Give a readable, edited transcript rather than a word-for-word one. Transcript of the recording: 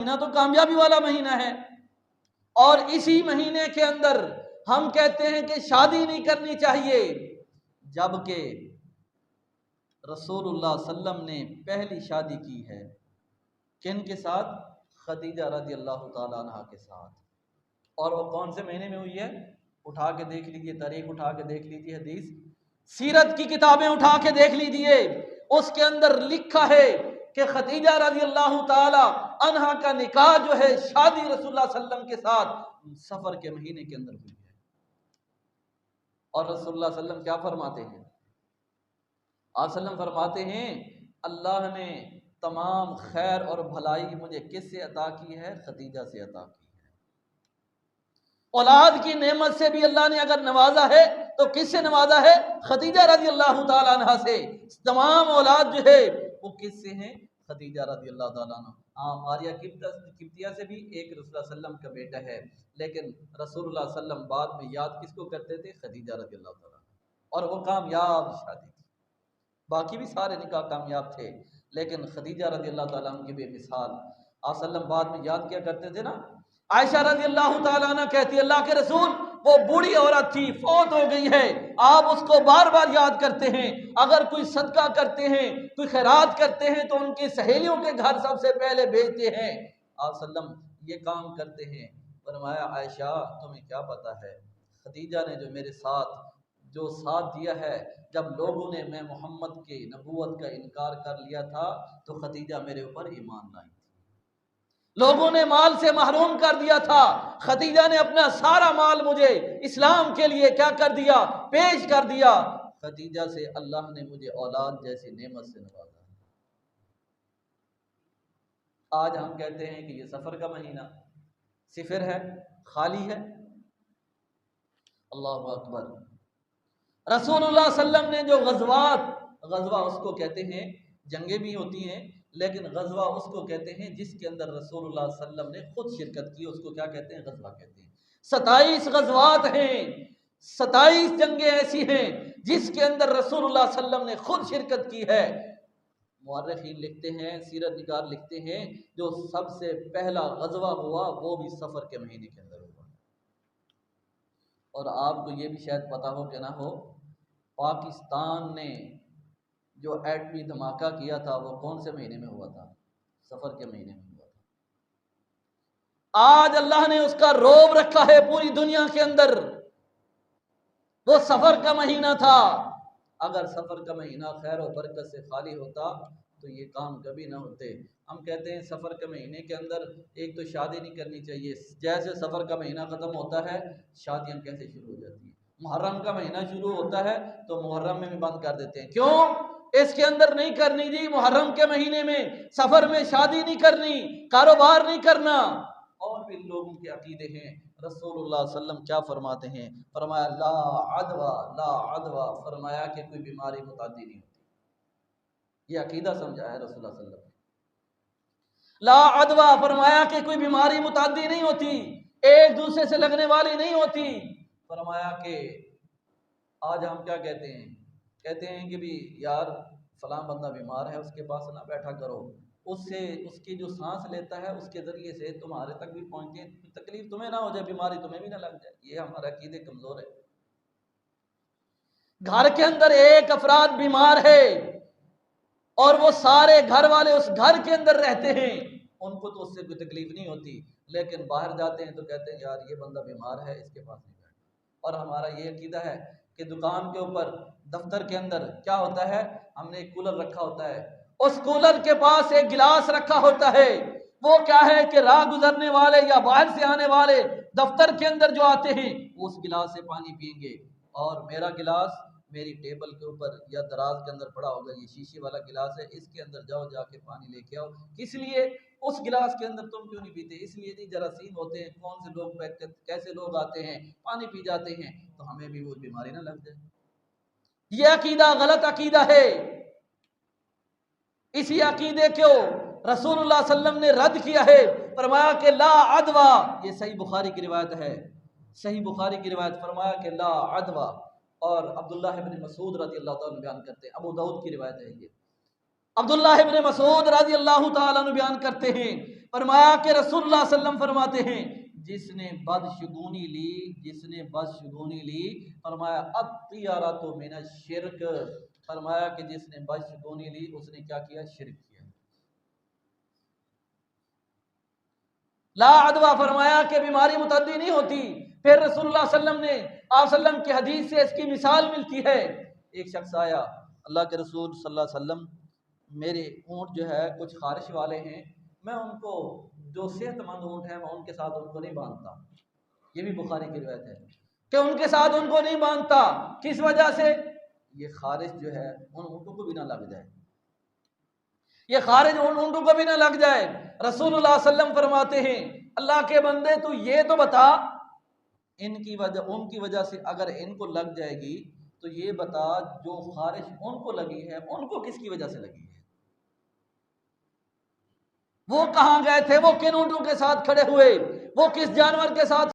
مہینہ تو کامیابی والا مہینہ ہے، اور اسی مہینے کے اندر ہم کہتے ہیں کہ شادی نہیں کرنی چاہیے، جبکہ رسول اللہ صلی اللہ علیہ وسلم نے پہلی شادی کی ہے کن کے ساتھ؟ خدیجہ رضی اللہ تعالیٰ عنہ کے ساتھ۔ اور وہ کون سے مہینے میں ہوئی ہے؟ اٹھا کے دیکھ لیجئے، تاریخ اٹھا کے دیکھ لیجئے، حدیث سیرت کی کتابیں اٹھا کے دیکھ لیجئے، اس کے اندر لکھا ہے کہ خدیجہ رضی اللہ تعالی عنہا کا نکاح جو ہے، شادی رسول اللہ صلی اللہ علیہ وسلم کے ساتھ سفر کے مہینے کے اندر ہوئی ہے۔ اور رسول اللہ صلی اللہ علیہ وسلم کیا فرماتے ہیں؟ آپ صلی اللہ علیہ وسلم فرماتے ہیں اللہ نے تمام خیر اور بھلائی مجھے کس سے عطا کی ہے؟ خدیجہ سے عطا کی ہے۔ اولاد کی نعمت سے بھی اللہ نے اگر نوازا ہے تو کس سے نوازا ہے؟ خدیجہ رضی اللہ تعالیٰ عنہ سے۔ تمام اولاد جو ہے وہ کس سے ہیں؟ خدیجہ رضی اللہ تعالیٰ عنہ۔ ماریہ قبطیہ سے بھی ایک رسول اللہ صلی اللہ علیہ وسلم کا بیٹا ہے، لیکن رسول اللہ صلی اللہ علیہ وسلم بعد میں یاد کس کو کرتے تھے؟ خدیجہ رضی اللہ تعالیٰ عنہ، اور وہ کامیاب شادی تھی۔ باقی بھی سارے نکاح کامیاب تھے، لیکن خدیجہ رضی اللہ تعالیٰ عنہ کی بے مثال۔ آپ صلی اللہ علیہ وسلم بعد میں یاد کیا کرتے تھے نا، عائشہ رضی اللہ تعالیٰ عنہ کہتی ہے اللہ کے رسول وہ بوڑھی عورت تھی، فوت ہو گئی ہے، آپ اس کو بار بار یاد کرتے ہیں، اگر کوئی صدقہ کرتے ہیں، کوئی خیرات کرتے ہیں تو ان کی سہیلیوں کے گھر سب سے پہلے بھیجتے ہیں۔ آپ صلی اللہ علیہ وسلم یہ کام کرتے ہیں۔ فرمایا عائشہ تمہیں کیا پتا ہے، خدیجہ نے جو میرے ساتھ جو ساتھ دیا ہے، جب لوگوں نے میں محمد کے نبوت کا انکار کر لیا تھا تو خدیجہ میرے اوپر ایمان لائی تھی۔ لوگوں نے مال سے محروم کر دیا تھا، خدیجہ نے اپنا سارا مال مجھے اسلام کے لیے کیا کر دیا؟ پیش کر دیا۔ خدیجہ سے اللہ نے مجھے اولاد جیسی نعمت سے نوازا۔ آج ہم کہتے ہیں کہ یہ سفر کا مہینہ صفر ہے، خالی ہے۔ اللہ اکبر۔ رسول اللہ صلی اللہ علیہ وسلم نے جو غزوہ اس کو کہتے ہیں، جنگیں بھی ہوتی ہیں لیکن غزوہ اس کو کہتے ہیں جس کے اندر رسول اللہ صلی اللہ علیہ وسلم نے خود شرکت کی، اس کو کیا کہتے ہیں؟ غزوہ کہتے ہیں۔ 27 غزوات ہیں، 27 جنگیں ایسی ہیں جس کے اندر رسول اللہ صلی اللہ علیہ وسلم نے خود شرکت کی ہے۔ مورخین لکھتے ہیں، سیرت نگار لکھتے ہیں جو سب سے پہلا غزوہ ہوا وہ بھی سفر کے مہینے کے اندر ہوا۔ اور آپ کو یہ بھی شاید پتا ہو کہ نہ ہو، پاکستان نے جو ایٹمی دھماکہ کیا تھا وہ کون سے مہینے میں ہوا تھا؟ سفر کے مہینے میں ہوا تھا۔ آج اللہ نے اس کا روب رکھا ہے پوری دنیا کے اندر، وہ سفر کا مہینہ تھا۔ اگر سفر کا مہینہ خیر و برکت سے خالی ہوتا تو یہ کام کبھی نہ ہوتے۔ ہم کہتے ہیں سفر کے مہینے کے اندر ایک تو شادی نہیں کرنی چاہیے، جیسے سفر کا مہینہ ختم ہوتا ہے شادیاں کیسے شروع ہو جاتی ہیں؟ محرم کا مہینہ شروع ہوتا ہے تو محرم میں بھی بند کر دیتے ہیں، کیوں؟ اس کے اندر نہیں کرنی جی، محرم کے مہینے میں سفر میں شادی نہیں کرنی، کاروبار نہیں کرنا۔ اور بھی لوگوں کے عقیدے ہیں۔ رسول اللہ صلی اللہ علیہ وسلم کیا فرماتے ہیں؟ فرمایا لا عدوہ، لا عدوہ، فرمایا کہ کوئی بیماری متعدی نہیں ہوتی۔ یہ عقیدہ سمجھا ہے رسول اللہ صلی اللہ علیہ وسلم۔ لا عدوہ، فرمایا کہ کوئی بیماری متعدی نہیں ہوتی، ایک دوسرے سے لگنے والی نہیں ہوتی۔ فرمایا کہ آج ہم کیا کہتے ہیں؟ کہتے ہیں کہ بھی یار فلاں بندہ بیمار ہے، اس کے پاس نہ بیٹھا کرو، اس سے اس کی جو سانس لیتا ہے اس کے ذریعے سے تمہارے تک بھی پہنچے، تکلیف تمہیں نہ ہو جائے، بیماری تمہیں بھی نہ لگ جائے۔ یہ ہمارا عقیدے کمزور ہے۔ گھر کے اندر ایک افراد بیمار ہے اور وہ سارے گھر والے اس گھر کے اندر رہتے ہیں، ان کو تو اس سے کوئی تکلیف نہیں ہوتی، لیکن باہر جاتے ہیں تو کہتے ہیں یار یہ بندہ بیمار ہے، اس کے پاس نہیں بیٹھنا۔ اور ہمارا یہ عقیدہ ہے کہ دکان کے اوپر، دفتر کے اندر کیا ہوتا ہے؟ ہم نے ایک کولر رکھا ہوتا ہے، اس کولر کے پاس ایک گلاس رکھا ہوتا ہے، وہ کیا ہے کہ راہ گزرنے والے یا باہر سے آنے والے دفتر کے اندر جو آتے ہیں وہ اس گلاس سے پانی پئیں گے۔ اور میرا گلاس میری ٹیبل کے اوپر یا دراز کے اندر پڑا ہوگا، یہ شیشے والا گلاس ہے، اس کے اندر جاؤ، جا کے پانی لے کے آؤ۔ کس لیے؟ اس گلاس کے اندر تم کیوں نہیں پیتے؟ اس لیے جی جراثیم ہوتے ہیں، کون سے لوگ کیسے لوگ آتے ہیں پانی پی جاتے ہیں، تو ہمیں بھی وہ بیماری نہ لگ جائے۔ یہ عقیدہ غلط عقیدہ ہے۔ اسی عقیدے کو رسول اللہ صلی اللہ علیہ وسلم نے رد کیا ہے، فرمایا کہ لا عدوہ، یہ صحیح بخاری کی روایت ہے، صحیح بخاری کی روایت، فرمایا کہ لا عدوہ۔ اور عبداللہ ابن مسعود رضی اللہ تعالیٰ عنہ بیان کرتے ہیں، ابو داؤد کی روایت ہے یہ، عبداللہ ابن مسعود رضی اللہ تعالیٰ عنہ بیان کرتے ہیں، فرمایا کہ رسول اللہ صلی اللہ علیہ وسلم فرماتے ہیں جس نے بدشگونی لی فرمایا الطیرۃ من الشرک، فرمایا کہ جس نے بدشگونی لی اس نے کیا کیا؟ شرک کیا۔ لا عدوہ، فرمایا کہ بیماری متعدی نہیں ہوتی۔ پھر رسول اللہ صلی اللہ علیہ وسلم نے آپ صلی اللہ علیہ وسلم کی حدیث سے اس کی مثال ملتی ہے۔ ایک شخص آیا، اللہ کے رسول صلی اللہ علیہ وسلم میرے اونٹ جو ہے کچھ خارش والے ہیں، میں ان کو جو صحت مند اونٹ ہیں میں ان کے ساتھ ان کو نہیں باندھتا۔ یہ بھی بخاری کی روایت ہے کہ ان کے ساتھ ان کو نہیں باندھتا، کس وجہ سے؟ یہ خارش جو ہے ان اونٹوں کو بھی نہ لگ جائے، یہ خارج ان اونٹوں کو بھی نہ لگ جائے۔ رسول اللہ صلی اللہ علیہ وسلم فرماتے ہیں اللہ کے بندے تو یہ تو بتا ان کی وجہ سے اگر ان کو لگ جائے گی تو یہ بتا جو خارش ان کو لگی ہے ان کو کس کی وجہ سے لگی ہے؟ وہ کہاں گئے تھے؟ وہ کن اونٹوں کے ساتھ کھڑے ہوئے؟ وہ کس جانور کے ساتھ